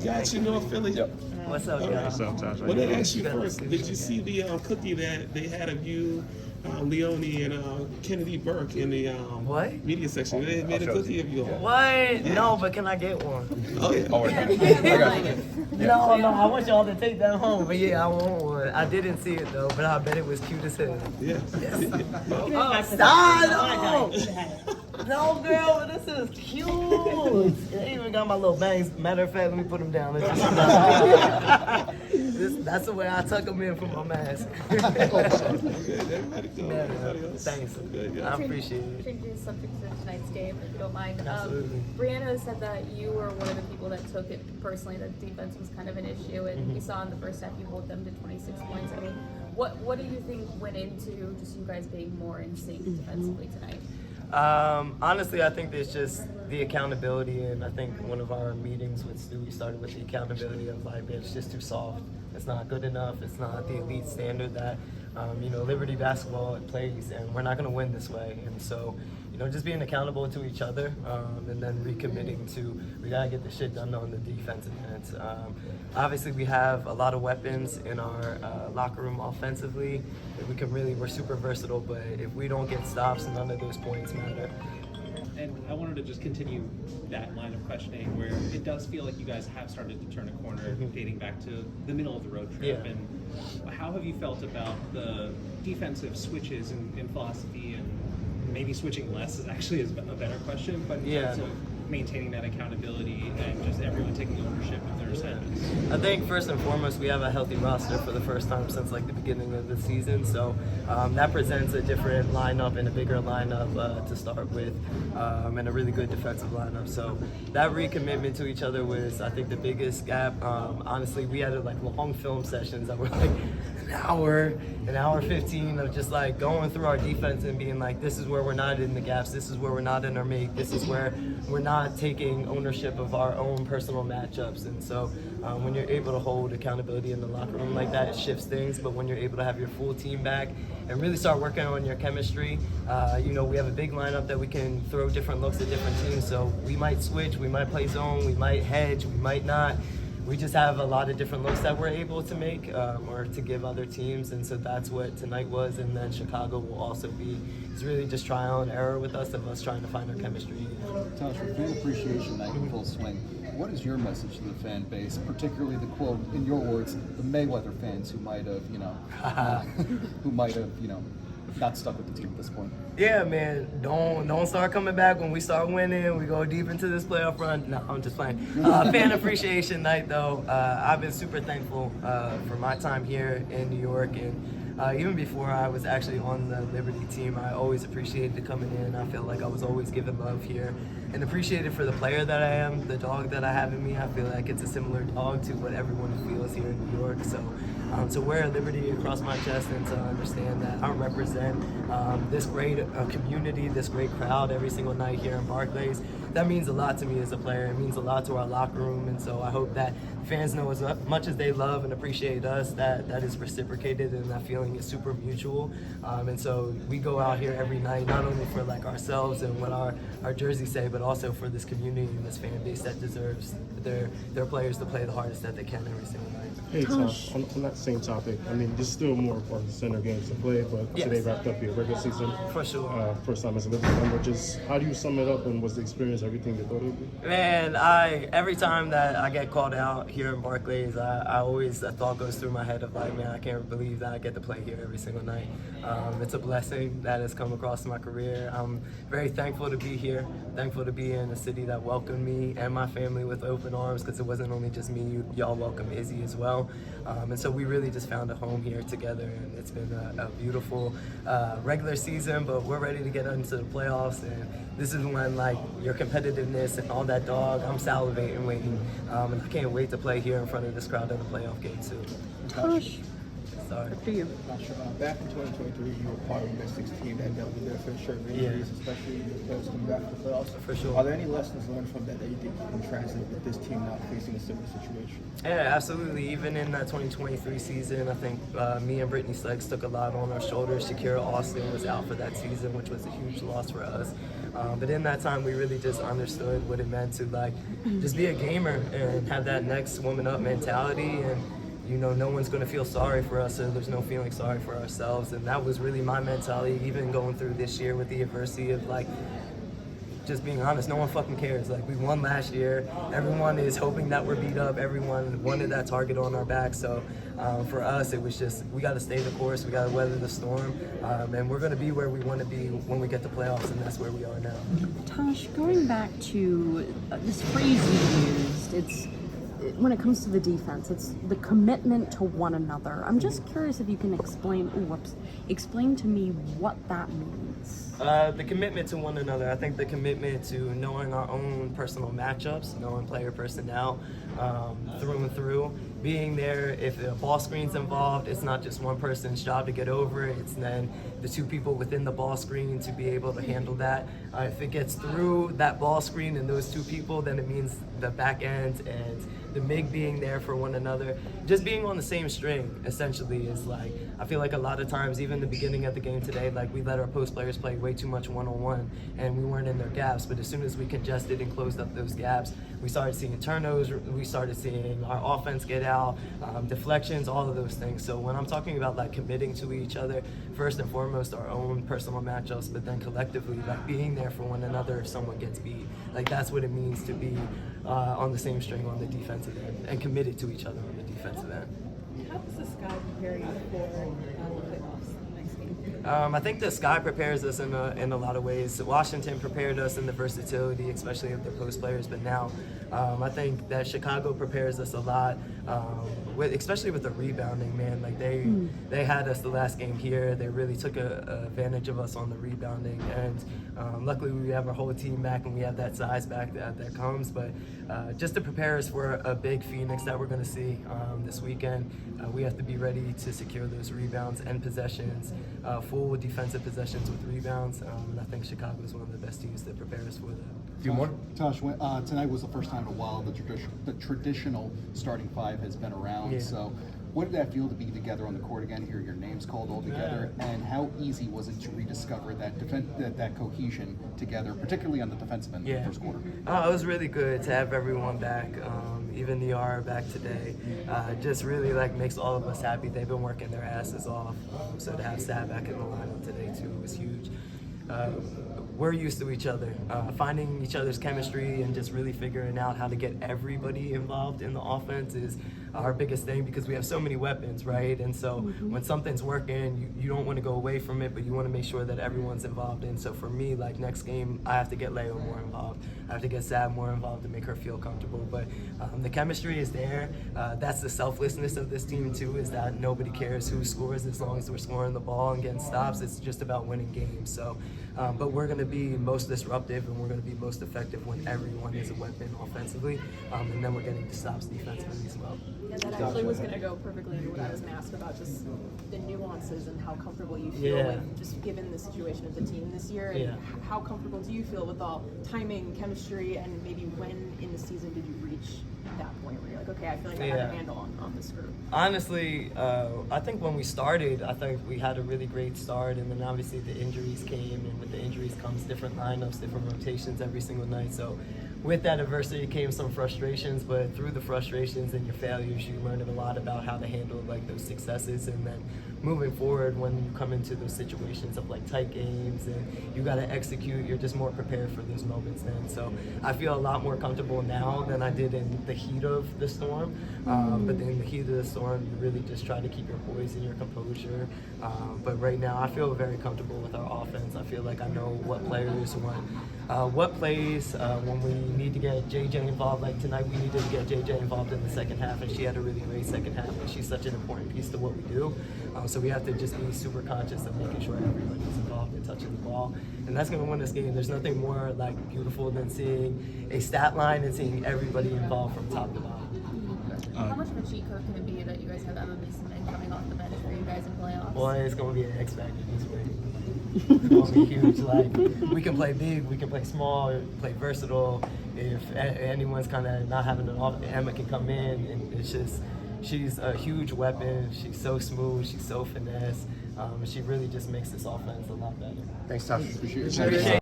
got you, North Philly. Yep. What's up, y'all? What's up, Tasha? Well, they asked you first. Did you see the cookie that they had of you, Leone, and Kennedy Burke in the media section? They made a cookie of you. What? No, but can I get one? Oh yeah. Oh, I got you. No, I want y'all to take that home, but yeah, I want one. I didn't see it though, but I bet it was cute as hell. Yeah. Stop! No, girl, this is cute. They even got my little bangs. Matter of fact, let me put them down. That's the way I tuck them in from my mask. Everybody go. Yeah, Everybody else. thanks. Good, yeah. I appreciate it. Change the subject to tonight's game, if you don't mind. Absolutely. Brianna said that you were one of the people that took it personally, that defense was kind of an issue, and we saw in the first half you hold them to 26 points. I mean, what do you think went into just you guys being more in sync defensively tonight? Honestly, I think it's just the accountability, and I think one of our meetings with Stu, we started with the accountability of like, it's just too soft. It's not good enough. It's not the elite standard that, Liberty basketball plays, and we're not going to win this way. And so, just being accountable to each other, and then recommitting to, we got to get this shit done on the defensive end. Obviously, we have a lot of weapons in our locker room offensively. We're super versatile, but if we don't get stops, none of those points matter. And I wanted to just continue that line of questioning where it does feel like you guys have started to turn a corner dating back to the middle of the road trip. Yeah. And how have you felt about the defensive switches in philosophy, and maybe switching less is actually a better question, but in terms of maintaining that accountability and just everyone taking ownership of their assignments? I think first and foremost, we have a healthy roster for the first time since like the beginning of the season. So that presents a different lineup and a bigger lineup to start with, and a really good defensive lineup. So that recommitment to each other was, I think, the biggest gap. Honestly, we had like long film sessions that were like an hour 15 of just like going through our defense and being like, this is where we're not in the gaps, this is where we're not in our make, this is where we're not taking ownership of our own personal matchups. And so when you're able to hold accountability in the locker room like that, it shifts things. But when you're able to have your full team back and really start working on your chemistry, we have a big lineup that we can throw different looks at different teams. So we might switch, we might play zone, we might hedge, we might not. We just have a lot of different looks that we're able to make or to give other teams, and so that's what tonight was. And then Chicago will also be. It's really just trial and error with us, of us trying to find our chemistry. Tasha, fan appreciation night in full swing. What is your message to the fan base, particularly the quote, in your words, the Mayweather fans who might have, not stuck with the team at this point? Yeah, man, don't start coming back when we start winning. We go deep into this playoff run. No, I'm just playing. Fan appreciation night, though. I've been super thankful for my time here in New York, and even before I was actually on the Liberty team, I always appreciated coming in. I feel like I was always given love here and appreciated for the player that I am, the dog that I have in me. I feel like it's a similar dog to what everyone feels here in New York. So to wear Liberty across my chest and to understand that I represent this great community, this great crowd every single night here in Barclays, that means a lot to me as a player. It means a lot to our locker room, and so I hope that fans know as much as they love and appreciate us, that is reciprocated, and that feeling is super mutual. And so we go out here every night, not only for like ourselves and what our jerseys say, but also for this community and this fan base that deserves their players to play the hardest that they can every single night. Hey, Tom, on that same topic, I mean, there's still more important center games to play, but today wrapped up your regular season. For sure. First time as a Liberty member. Just how do you sum it up, and was the experience everything you thought it would be? Man, every time that I get called out here in Barclays, a thought goes through my head of like, man, I can't believe that I get to play here every single night. It's a blessing that has come across my career. I'm very thankful to be here, thankful to be in a city that welcomed me and my family with open arms, because it wasn't only just me, y'all welcomed Izzy as well. And so we really just found a home here together, and it's been a beautiful regular season, but we're ready to get into the playoffs, and this is when like your competitiveness and all that dog, I'm salivating waiting, and I can't wait to play here in front of this crowd in the playoff game too. Sorry. Back in 2023, you were part of the Mystics team that dealt with their fair share of injuries, especially the players coming back to the playoffs. For sure. Are there any lessons learned from that you think you can translate with this team now facing a similar situation? Yeah, absolutely. Even in that 2023 season, I think me and Brittany Sleggs took a lot on our shoulders. Shakira Austin was out for that season, which was a huge loss for us. But in that time, we really just understood what it meant to like just be a gamer and have that next woman up mentality. And you know, no one's going to feel sorry for us, so there's no feeling sorry for ourselves. And that was really my mentality, even going through this year with the adversity of like, just being honest, no one fucking cares. Like, we won last year. Everyone is hoping that we're beat up. Everyone wanted that target on our back. So for us, it was just, we got to stay the course. We got to weather the storm. And we're going to be where we want to be when we get to playoffs, and that's where we are now. Tosh, going back to this phrase you used, it's when it comes to the defense, it's the commitment to one another. I'm just curious if you can explain to me what that means. The commitment to one another. I think the commitment to knowing our own personal matchups, knowing player personnel through and through. Being there, if a ball screen's involved, it's not just one person's job to get over it. It's then the two people within the ball screen to be able to handle that. If it gets through that ball screen and those two people, then it means the back end and the MIG being there for one another. Just being on the same string, essentially, is like, I feel like a lot of times, even the beginning of the game today, like we let our post players play way too much one-on-one and we weren't in their gaps. But as soon as we congested and closed up those gaps, we started seeing turnovers, we started seeing our offense get out, deflections, all of those things. So when I'm talking about like committing to each other, first and foremost, our own personal matchups, but then collectively, like being there for one another if someone gets beat. Like, that's what it means to be on the same string on the defensive end and committed to each other on the defensive end. How does the Sky prepare you for the playoffs next game? I think the Sky prepares us in a lot of ways. Washington prepared us in the versatility, especially of their post players, but now I think that Chicago prepares us a lot, especially with the rebounding, man. Like they had us the last game here. They really took advantage of us on the rebounding, and luckily we have our whole team back and we have that size back that comes. But just to prepare us for a big Phoenix that we're going to see this weekend, we have to be ready to secure those rebounds and possessions, full defensive possessions with rebounds. And I think Chicago is one of the best teams to prepare us for that. A few more. Tosh, tonight was the first time in a while the traditional starting five has been around. Yeah. So, what did that feel to be together on the court again? Hear your names called all together, and how easy was it to rediscover that cohesion together, particularly on the defensive end in the first quarter? It was really good to have everyone back, even Niara back today. Just really like makes all of us happy. They've been working their asses off, so to have Sad back in the lineup today too was huge. We're used to each other, finding each other's chemistry and just really figuring out how to get everybody involved in the offense is our biggest thing, because we have so many weapons, right? And so when something's working, you don't want to go away from it, but you want to make sure that everyone's involved. And so for me, like next game, I have to get Leo more involved. I have to get Sad more involved to make her feel comfortable. But the chemistry is there. That's the selflessness of this team too, is that nobody cares who scores as long as we're scoring the ball and getting stops. It's just about winning games. So, but we're going to be most disruptive and we're going to be most effective when everyone is a weapon offensively, and then we're getting the stops defensively as well. Yeah, that actually was going to go perfectly into what I was going to ask about, just the nuances and how comfortable you feel with, just given the situation of the team this year. And how comfortable do you feel with all timing, chemistry, and maybe when in the season did you reach that point where you're like, okay, I feel like I have a handle on this group? Honestly, I think when we started, I think we had a really great start, and then obviously the injuries came, and with the injuries comes different lineups, different rotations every single night. So with that adversity came some frustrations, but through the frustrations and your failures, you learn a lot about how to handle like those successes, and then moving forward when you come into those situations of like tight games and you got to execute, you're just more prepared for those moments then. So I feel a lot more comfortable now than I did in the heat of the storm, but in the heat of the storm, you really just try to keep your poise and your composure. But right now, I feel very comfortable with our offense. I feel like I know what players want, what plays when we need to get JJ involved. Like tonight, we needed to get JJ involved in the second half, and she had a really great second half, and she's such an important piece to what we do. So we have to just be super conscious of making sure everybody's involved in touching the ball, and that's going to win this game. There's nothing more like beautiful than seeing a stat line and seeing everybody involved from top to bottom. How much of a cheat code can it be that you guys have Emma Mason coming off the bench for you guys in playoffs? Well, it's going to be an X factor this way. It's going to be huge. Like, we can play big, we can play small, play versatile. If anyone's kind of not having an off, Emma can come in, and it's just, she's a huge weapon. She's so smooth, she's so finesse. She really just makes this offense a lot better. Thanks, Tosh. Appreciate it. Appreciate it.